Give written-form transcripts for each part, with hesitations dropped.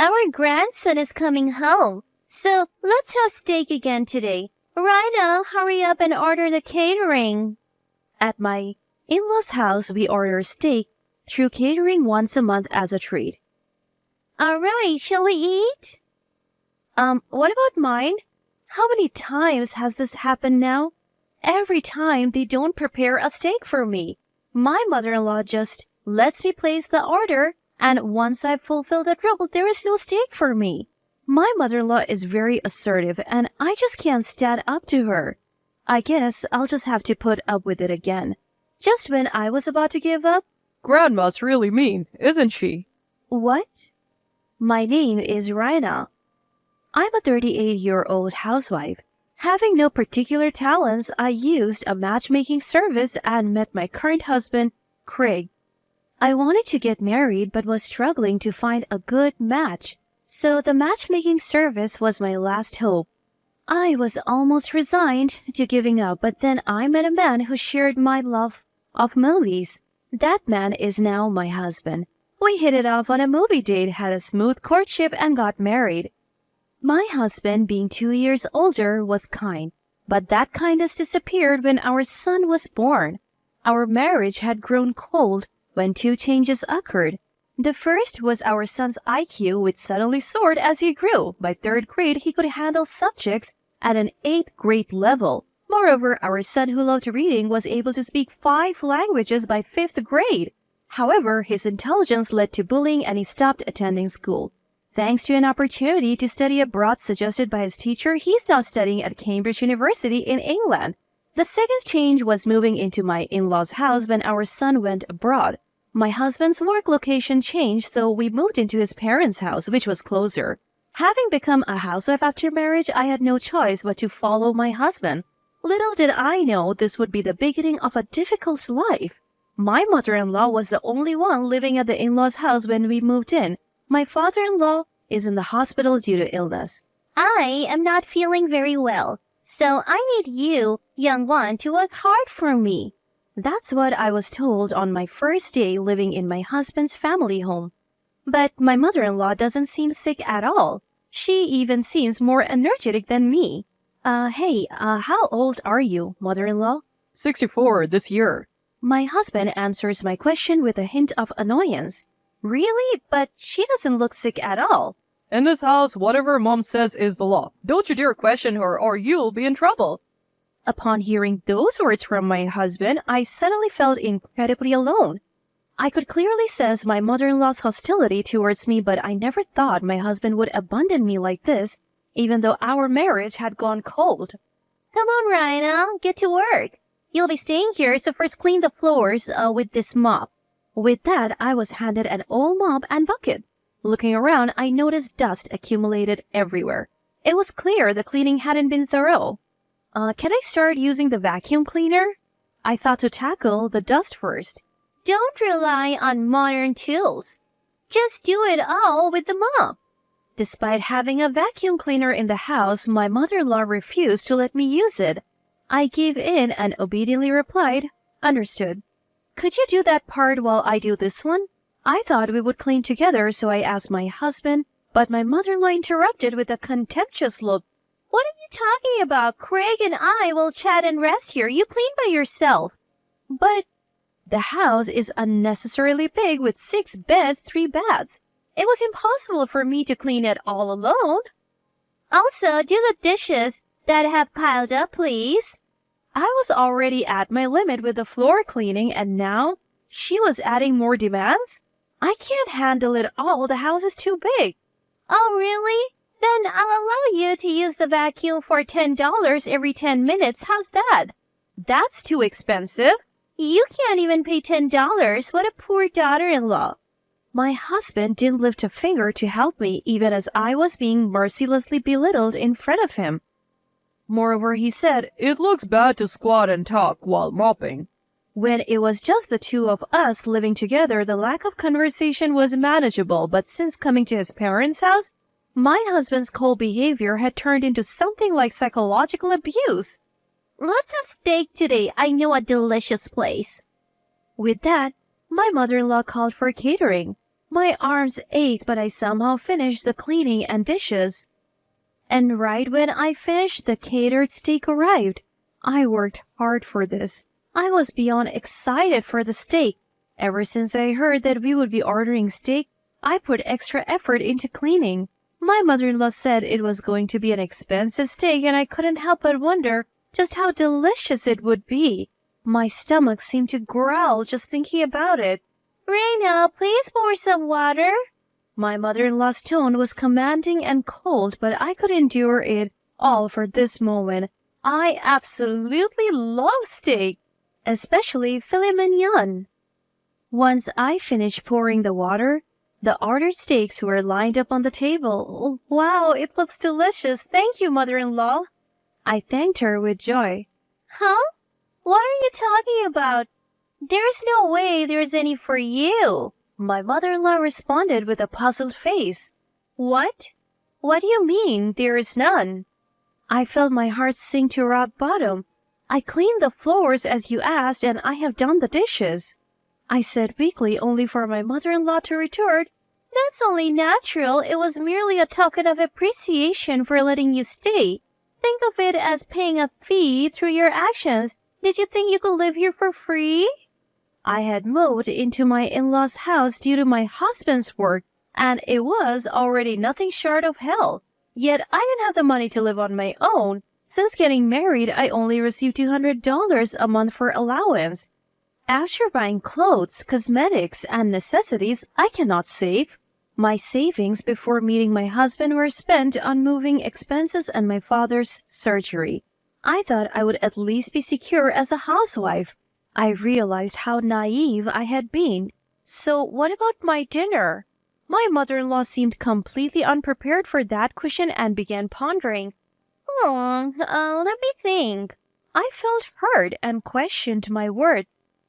Our grandson is coming home, so let's have steak again today. Rhino, hurry up and order the catering. At my in-laws' house, we order steak through catering once a month as a treat. All right, shall we eat? What about mine? How many times has this happened now? Every time they don't prepare a steak for me. My mother-in-law just lets me place the order, and once I've fulfilled that role, there is no steak for me. My mother-in-law is very assertive, and I just can't stand up to her. I guess I'll just have to put up with it again. Just when I was about to give up, Grandma's really mean, isn't she? What? My name is Raina. I'm a 38-year-old housewife. Having no particular talents, I used a matchmaking service and met my current husband, Craig. I wanted to get married but was struggling to find a good match, so the matchmaking service was my last hope. I was almost resigned to giving up, but then I met a man who shared my love of movies. That man is now my husband. We hit it off on a movie date, had a smooth courtship, and got married. My husband, being 2 years older, was kind, but that kindness disappeared when our son was born. Our marriage had grown cold when two changes occurred. The first was our son's IQ, which suddenly soared as he grew. By third grade, he could handle subjects at an 8th grade level. Moreover, our son, who loved reading, was able to speak 5 languages by 5th grade. However, his intelligence led to bullying and he stopped attending school. Thanks to an opportunity to study abroad suggested by his teacher, he's now studying at Cambridge University in England. The second change was moving into my in-laws' house when our son went abroad. My husband's work location changed, so we moved into his parents' house, which was closer. Having become a housewife after marriage, I had no choice but to follow my husband. Little did I know this would be the beginning of a difficult life. My mother-in-law was the only one living at the in-laws' house when we moved in. My father-in-law is in the hospital due to illness. I am not feeling very well, so I need you, young one, to work hard for me. That's what I was told on my first day living in my husband's family home. But my mother-in-law doesn't seem sick at all. She even seems more energetic than me. How old are you, mother-in-law? 64 this year. My husband answers my question with a hint of annoyance. Really? But she doesn't look sick at all. In this house, whatever Mom says is the law. Don't you dare question her or you'll be in trouble. Upon hearing those words from my husband, I suddenly felt incredibly alone. I could clearly sense my mother-in-law's hostility towards me, but I never thought my husband would abandon me like this, even though our marriage had gone cold. Come on, Rhino, get to work. You'll be staying here, so first clean the floors with this mop. With that, I was handed an old mop and bucket. Looking around, I noticed dust accumulated everywhere. It was clear the cleaning hadn't been thorough. Can I start using the vacuum cleaner? I thought to tackle the dust first. Don't rely on modern tools. Just do it all with the mop. Despite having a vacuum cleaner in the house, my mother-in-law refused to let me use it. I gave in and obediently replied, "Understood." Could you do that part while I do this one? I thought we would clean together, so I asked my husband, but my mother-in-law interrupted with a contemptuous look. What are you talking about? Craig and I will chat and rest here. You clean by yourself. But the house is unnecessarily big with 6 beds, 3 baths. It was impossible for me to clean it all alone. Also, do the dishes that have piled up, please. I was already at my limit with the floor cleaning, and now she was adding more demands. I can't handle it all. The house is too big. Oh, really? Then I'll allow you to use the vacuum for $10 every 10 minutes. How's that? That's too expensive. You can't even pay $10. What a poor daughter-in-law. My husband didn't lift a finger to help me, even as I was being mercilessly belittled in front of him. Moreover, he said, "It looks bad to squat and talk while mopping." When it was just the two of us living together, the lack of conversation was manageable, but since coming to his parents' house, my husband's cold behavior had turned into something like psychological abuse. Let's have steak today. I know a delicious place. With that, my mother-in-law called for catering. My arms ached, but I somehow finished the cleaning and dishes. And right when I finished, the catered steak arrived. I worked hard for this. I was beyond excited for the steak. Ever since I heard that we would be ordering steak, I put extra effort into cleaning. My mother-in-law said it was going to be an expensive steak, and I couldn't help but wonder just how delicious it would be. My stomach seemed to growl just thinking about it. Reina, please pour some water. My mother-in-law's tone was commanding and cold, but I could endure it all for this moment. I absolutely love steak, especially filet mignon. Once I finished pouring the water, the ordered steaks were lined up on the table. Wow, it looks delicious. Thank you, mother-in-law. I thanked her with joy. Huh? What are you talking about? There's no way there's any for you. My mother-in-law responded with a puzzled face. What? What do you mean, there is none? I felt my heart sink to rock bottom. I cleaned the floors as you asked, and I have done the dishes. I said weakly, only for my mother-in-law to retort, That's only natural. It was merely a token of appreciation for letting you stay. Think of it as paying a fee through your actions. Did you think you could live here for free? I had moved into my in-laws' house due to my husband's work, and it was already nothing short of hell. Yet I didn't have the money to live on my own. Since getting married, I only received $200 a month for allowance. After buying clothes, cosmetics, and necessities, I cannot save. My savings before meeting my husband were spent on moving expenses and my father's surgery. I thought I would at least be secure as a housewife. I realized how naive I had been. So what about my dinner? My mother-in-law seemed completely unprepared for that question and began pondering. Let me think. I felt hurt and questioned my word.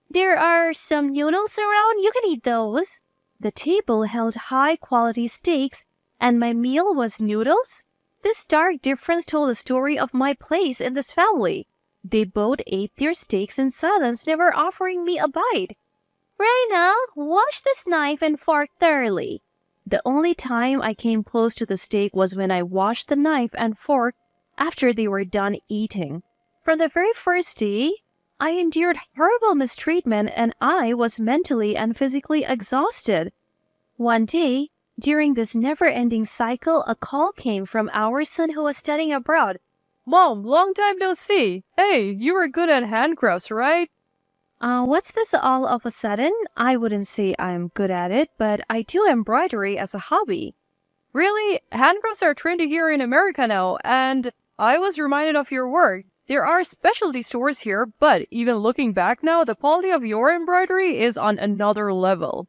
There are some noodles around. You can eat those. The table held high-quality steaks, and my meal was noodles? This stark difference told the story of my place in this family. They both ate their steaks in silence, never offering me a bite. Reina, wash this knife and fork thoroughly. The only time I came close to the steak was when I washed the knife and fork after they were done eating. From the very first day, I endured horrible mistreatment, and I was mentally and physically exhausted. One day, during this never-ending cycle, a call came from our son who was studying abroad. Mom, long time no see. Hey, you were good at handcrafts, right? What's this all of a sudden? I wouldn't say I'm good at it, but I do embroidery as a hobby. Really? Handcrafts are trendy here in America now, and I was reminded of your work. There are specialty stores here, but even looking back now, the quality of your embroidery is on another level.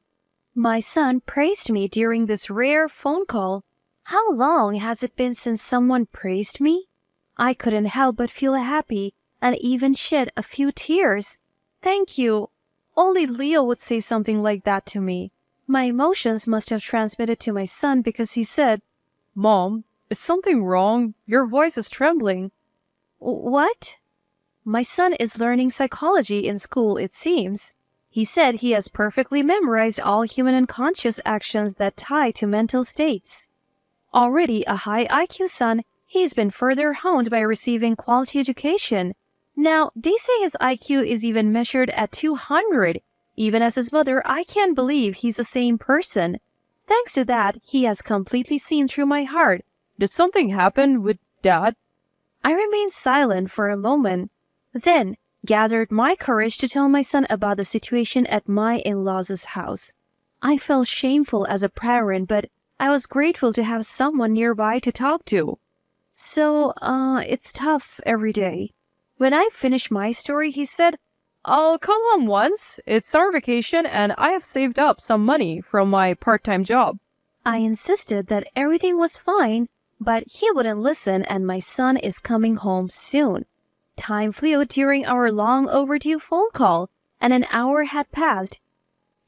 My son praised me during this rare phone call. How long has it been since someone praised me? I couldn't help but feel happy and even shed a few tears. Thank you. Only Leo would say something like that to me. My emotions must have transmitted to my son because he said, Mom, is something wrong? Your voice is trembling. What? My son is learning psychology in school, it seems. He said he has perfectly memorized all human unconscious actions that tie to mental states. Already a high IQ son, he's been further honed by receiving quality education. Now, they say his IQ is even measured at 200. Even as his mother, I can't believe he's the same person. Thanks to that, he has completely seen through my heart. Did something happen with Dad? I remained silent for a moment, then gathered my courage to tell my son about the situation at my in-laws' house. I felt shameful as a parent, but I was grateful to have someone nearby to talk to. So, it's tough every day. When I finished my story, he said, I'll come home once. It's summer vacation and I have saved up some money from my part-time job. I insisted that everything was fine, but he wouldn't listen, and my son is coming home soon. Time flew during our long overdue phone call, and an hour had passed.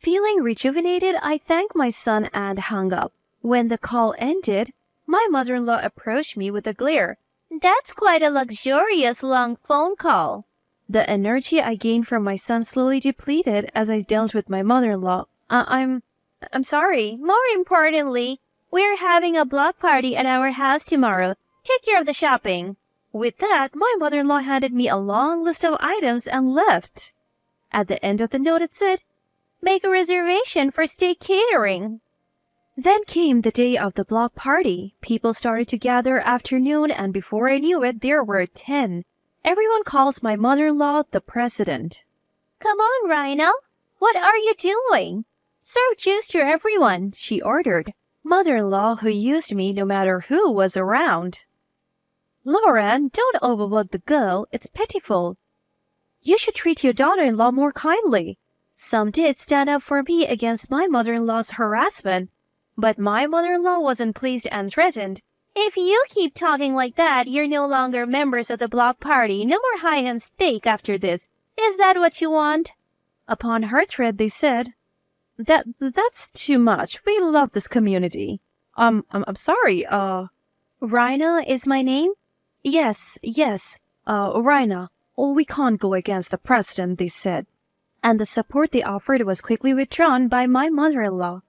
Feeling rejuvenated, I thanked my son and hung up. When the call ended, my mother-in-law approached me with a glare. That's quite a luxurious long phone call. The energy I gained from my son slowly depleted as I dealt with my mother-in-law. I'm sorry. More importantly, we're having a block party at our house tomorrow. Take care of the shopping. With that, my mother-in-law handed me a long list of items and left. At the end of the note it said, Make a reservation for steak catering. Then came the day of the block party. People started to gather afternoon, and before I knew it, there were 10. Everyone calls my mother-in-law the president. Come on, Rhino. What are you doing? Serve juice to everyone, she ordered. Mother-in-law who used me no matter who was around. Lauren, don't overwork the girl. It's pitiful. You should treat your daughter-in-law more kindly. Some did stand up for me against my mother-in-law's harassment, but my mother-in-law wasn't pleased and threatened. If you keep talking like that, you're no longer members of the block party. No more high-end steak after this. Is that what you want? Upon her threat, they said, That's too much. We love this community. I'm sorry, Rhina is my name? Yes, Rhina. We can't go against the president, they said. And the support they offered was quickly withdrawn by my mother-in-law.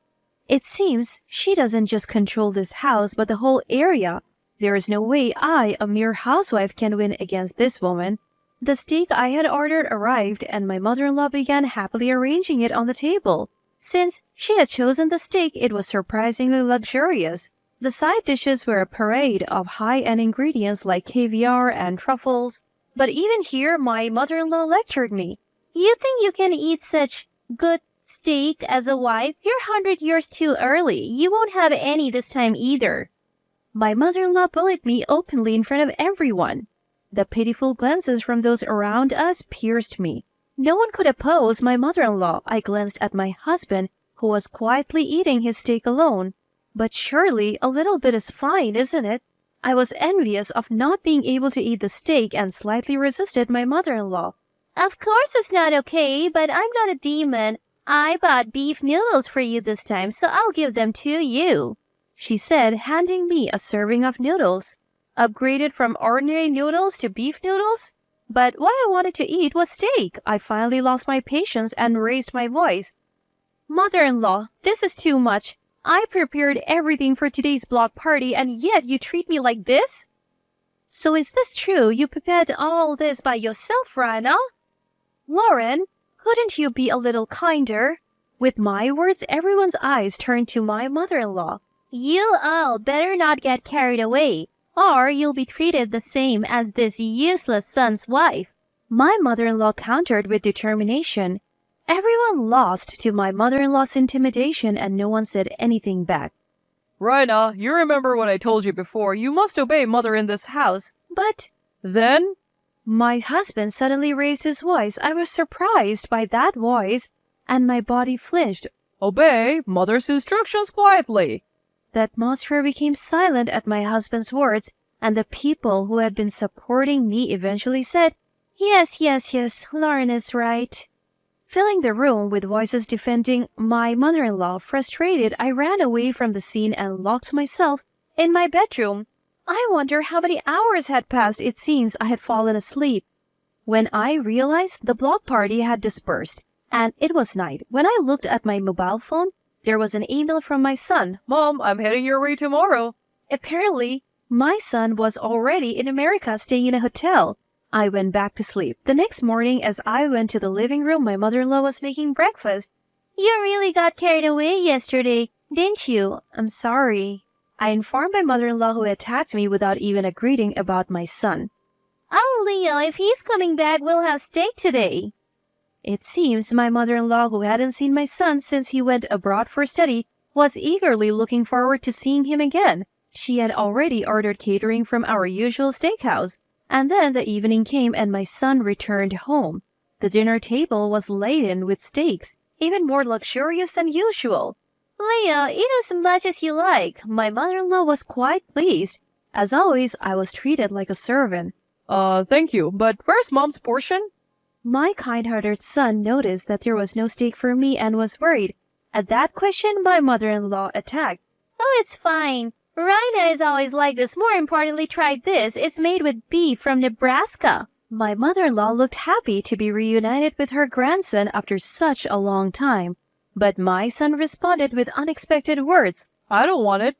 It seems she doesn't just control this house, but the whole area. There is no way I, a mere housewife, can win against this woman. The steak I had ordered arrived, and my mother-in-law began happily arranging it on the table. Since she had chosen the steak, it was surprisingly luxurious. The side dishes were a parade of high-end ingredients like caviar and truffles. But even here, my mother-in-law lectured me. You think you can eat such good steak as a wife? You're 100 years too early. You won't have any this time either. My mother-in-law bullied me openly in front of everyone. The pitiful glances from those around us pierced me. No one could oppose my mother-in-law. I glanced at my husband, who was quietly eating his steak alone. But surely a little bit is fine, isn't it? I was envious of not being able to eat the steak and slightly resisted my mother-in-law. Of course it's not okay, but I'm not a demon. I bought beef noodles for you this time, so I'll give them to you, she said, handing me a serving of noodles. Upgraded from ordinary noodles to beef noodles? But what I wanted to eat was steak. I finally lost my patience and raised my voice. Mother-in-law, this is too much. I prepared everything for today's block party, and yet you treat me like this? So is this true? You prepared all this by yourself, Rhina? Lauren, couldn't you be a little kinder? With my words, everyone's eyes turned to my mother-in-law. You all better not get carried away, or you'll be treated the same as this useless son's wife. My mother-in-law countered with determination. Everyone lost to my mother-in-law's intimidation, and no one said anything back. Rhina, you remember what I told you before. You must obey mother in this house. But then? My husband suddenly raised his voice. I was surprised by that voice, and my body flinched. Obey mother's instructions quietly. The atmosphere became silent at my husband's words, and the people who had been supporting me eventually said, Yes, Lauren is right. Filling the room with voices defending my mother-in-law, frustrated, I ran away from the scene and locked myself in my bedroom. I wonder how many hours had passed. It seems I had fallen asleep. When I realized the block party had dispersed, and it was night, when I looked at my mobile phone, there was an email from my son. Mom, I'm heading your way tomorrow. Apparently, my son was already in America staying in a hotel. I went back to sleep. The next morning, as I went to the living room, my mother-in-law was making breakfast. You really got carried away yesterday, didn't you? I'm sorry. I informed my mother-in-law, who attacked me without even a greeting about my son. Oh, Leo, if he's coming back, we'll have steak today. It seems my mother-in-law, who hadn't seen my son since he went abroad for study, was eagerly looking forward to seeing him again. She had already ordered catering from our usual steakhouse. And then the evening came and my son returned home. The dinner table was laden with steaks, even more luxurious than usual. Leo, eat as much as you like. My mother-in-law was quite pleased. As always, I was treated like a servant. Thank you, but where's Mom's portion? My kind-hearted son noticed that there was no steak for me and was worried. At that question, my mother-in-law attacked. Oh, it's fine. Rhina is always like this. More importantly, try this. It's made with beef from Nebraska. My mother-in-law looked happy to be reunited with her grandson after such a long time. But my son responded with unexpected words. I don't want it.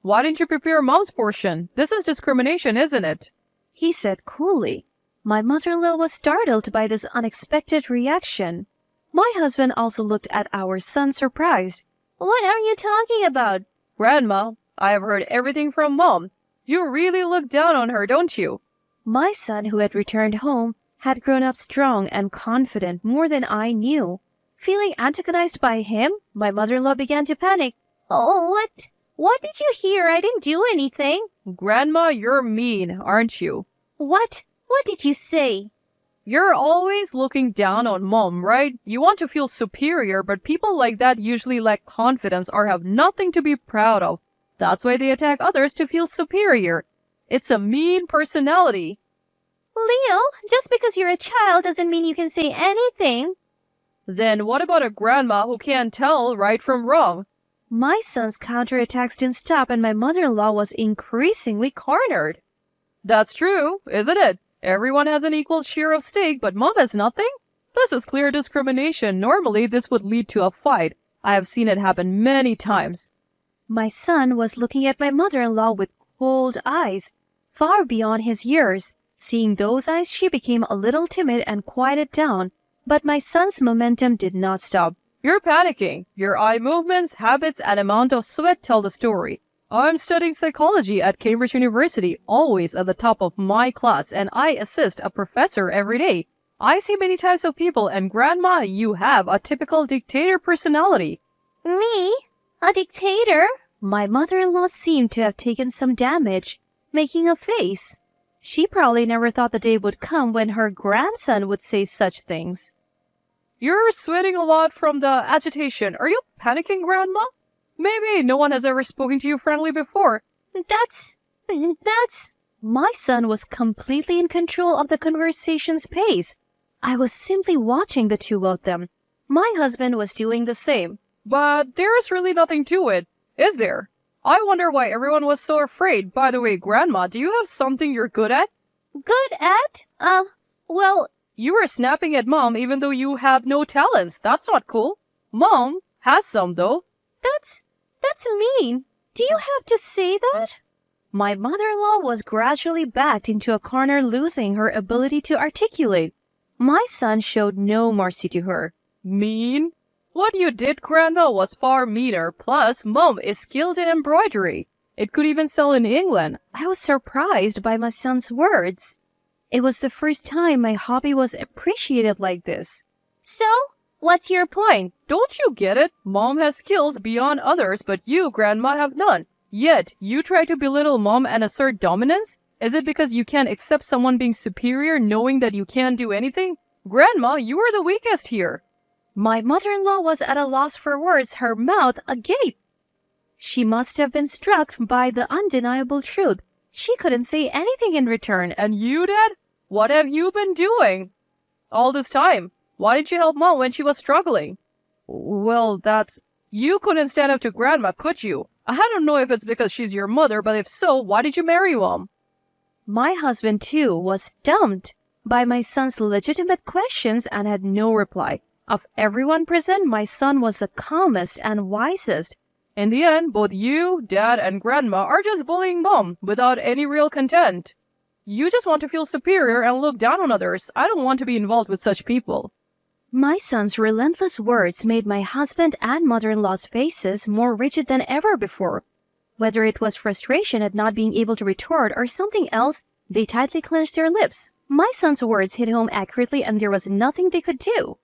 Why didn't you prepare mom's portion? This is discrimination, isn't it? He said coolly. My mother-in-law was startled by this unexpected reaction. My husband also looked at our son surprised. What are you talking about? Grandma, I have heard everything from Mom. You really look down on her, don't you? My son, who had returned home, had grown up strong and confident more than I knew. Feeling antagonized by him, my mother-in-law began to panic. Oh, what? What did you hear? I didn't do anything. Grandma, you're mean, aren't you? What? What did you say? You're always looking down on Mom, right? You want to feel superior, but people like that usually lack confidence or have nothing to be proud of. That's why they attack others to feel superior. It's a mean personality. Leo, just because you're a child doesn't mean you can say anything. Then what about a grandma who can't tell right from wrong? My son's counterattacks didn't stop and my mother-in-law was increasingly cornered. That's true, isn't it? Everyone has an equal share of stake, but Mom has nothing? This is clear discrimination. Normally, this would lead to a fight. I have seen it happen many times. My son was looking at my mother-in-law with cold eyes, far beyond his years. Seeing those eyes, she became a little timid and quieted down. But my son's momentum did not stop. You're panicking. Your eye movements, habits, and amount of sweat tell the story. I'm studying psychology at Cambridge University, always at the top of my class, and I assist a professor every day. I see many types of people, and Grandma, you have a typical dictator personality. Me? A dictator? My mother-in-law seemed to have taken some damage, making a face. She probably never thought the day would come when her grandson would say such things. You're sweating a lot from the agitation. Are you panicking, Grandma? Maybe no one has ever spoken to you friendly before. That's... My son was completely in control of the conversation's pace. I was simply watching the two of them. My husband was doing the same. But there's really nothing to it, is there? I wonder why everyone was so afraid. By the way, Grandma, do you have something you're good at? Good at? Well... You were snapping at Mom even though you have no talents. That's not cool. Mom has some, though. That's mean. Do you have to say that? My mother-in-law was gradually backed into a corner, losing her ability to articulate. My son showed no mercy to her. Mean? What you did, Grandma, was far meaner. Plus, Mom is skilled in embroidery. It could even sell in England. I was surprised by my son's words. It was the first time my hobby was appreciated like this. So, what's your point? Don't you get it? Mom has skills beyond others, but you, Grandma, have none. Yet, you try to belittle Mom and assert dominance? Is it because you can't accept someone being superior knowing that you can't do anything? Grandma, you are the weakest here. My mother-in-law was at a loss for words, her mouth agape. She must have been struck by the undeniable truth. She couldn't say anything in return. And you, Dad? What have you been doing all this time? Why didn't you help Mom when she was struggling? Well, you couldn't stand up to Grandma, could you? I don't know if it's because she's your mother, but if so, why did you marry Mom? My husband, too, was stumped by my son's legitimate questions and had no reply. Of everyone present, my son was the calmest and wisest. In the end, both you, Dad, and Grandma are just bullying Mom without any real content. You just want to feel superior and look down on others. I don't want to be involved with such people. My son's relentless words made my husband and mother-in-law's faces more rigid than ever before. Whether it was frustration at not being able to retort or something else, they tightly clenched their lips. My son's words hit home accurately and there was nothing they could do.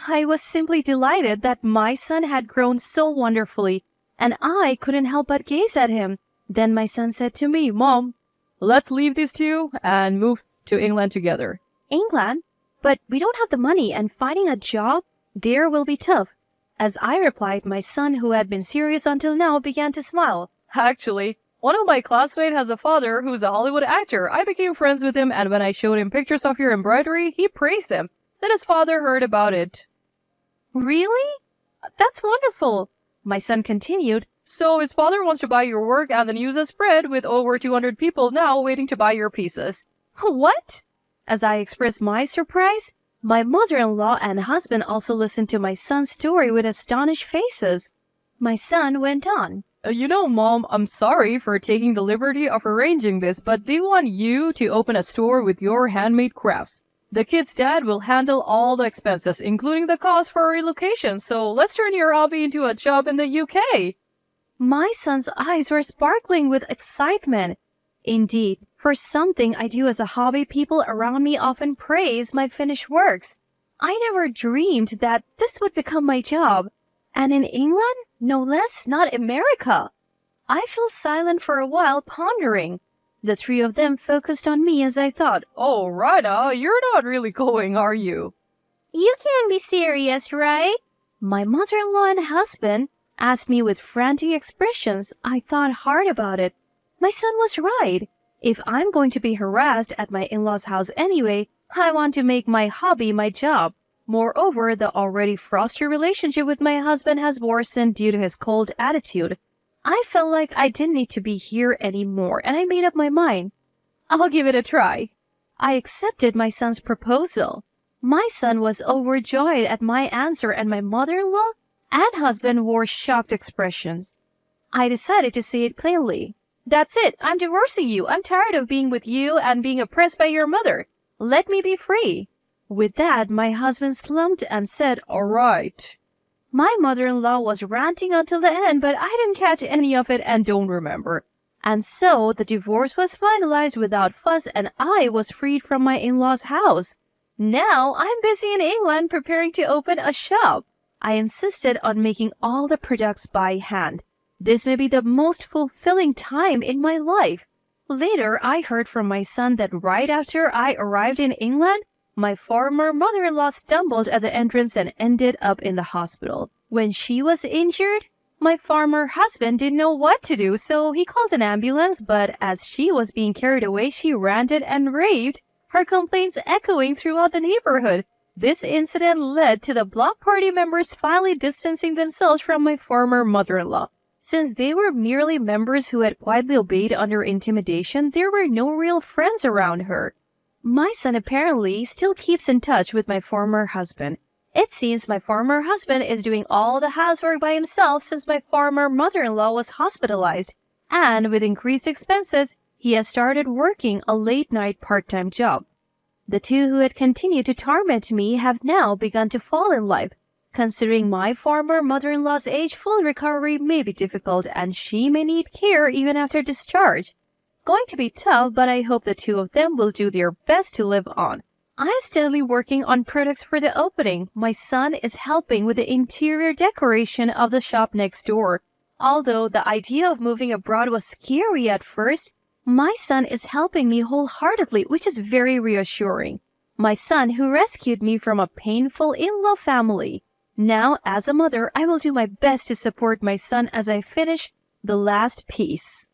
I was simply delighted that my son had grown so wonderfully, and I couldn't help but gaze at him. Then my son said to me, "Mom, let's leave these two and move to England together." England? But we don't have the money and finding a job there will be tough. As I replied, my son, who had been serious until now, began to smile. Actually, one of my classmates has a father who's a Hollywood actor. I became friends with him, and when I showed him pictures of your embroidery, he praised them. Then his father heard about it. Really? That's wonderful. My son continued. So his father wants to buy your work and then use a spread with over 200 people now waiting to buy your pieces. What? As I expressed my surprise, My mother-in-law and husband also listened to my son's story with astonished faces. My son went on. Mom, I'm sorry for taking the liberty of arranging this, but they want you to open a store with your handmade crafts. The kid's dad will handle all the expenses, including the cost for relocation, so let's turn your hobby into a job in the UK. My son's eyes were sparkling with excitement. Indeed, for something I do as a hobby, people around me often praise my finished works. I never dreamed that this would become my job. And in England? No less, not America. I fell silent for a while, pondering. The three of them focused on me as I thought, Oh, Rhina, you're not really going, are you? You can't be serious, right? My mother-in-law and husband asked me with frantic expressions. I thought hard about it. My son was right. If I'm going to be harassed at my in-laws' house anyway, I want to make my hobby my job. Moreover, the already frosty relationship with my husband has worsened due to his cold attitude. I felt like I didn't need to be here anymore, and I made up my mind. I'll give it a try. I accepted my son's proposal. My son was overjoyed at my answer, and my mother-in-law and husband wore shocked expressions. I decided to say it plainly. That's it. I'm divorcing you. I'm tired of being with you and being oppressed by your mother. Let me be free. With that, my husband slumped and said, All right. My mother-in-law was ranting until the end, but I didn't catch any of it and don't remember. And so the divorce was finalized without fuss and I was freed from my in-laws' house. Now I'm busy in England preparing to open a shop. I insisted on making all the products by hand. This may be the most fulfilling time in my life. Later, I heard from my son that right after I arrived in England, my former mother-in-law stumbled at the entrance and ended up in the hospital. When she was injured, my former husband didn't know what to do, so he called an ambulance, but as she was being carried away, she ranted and raved, her complaints echoing throughout the neighborhood. This incident led to the block party members finally distancing themselves from my former mother-in-law. Since they were merely members who had quietly obeyed under intimidation, there were no real friends around her. My son apparently still keeps in touch with my former husband. It seems my former husband is doing all the housework by himself since my former mother-in-law was hospitalized, and with increased expenses, he has started working a late-night part-time job. The two who had continued to torment me have now begun to fall in love. Considering my former mother-in-law's age, full recovery may be difficult and she may need care even after discharge. Going to be tough, but I hope the two of them will do their best to live on. I'm steadily working on products for the opening. My son is helping with the interior decoration of the shop next door. Although the idea of moving abroad was scary at first, my son is helping me wholeheartedly, which is very reassuring. My son who rescued me from a painful in-law family. Now, as a mother, I will do my best to support my son as I finish the last piece.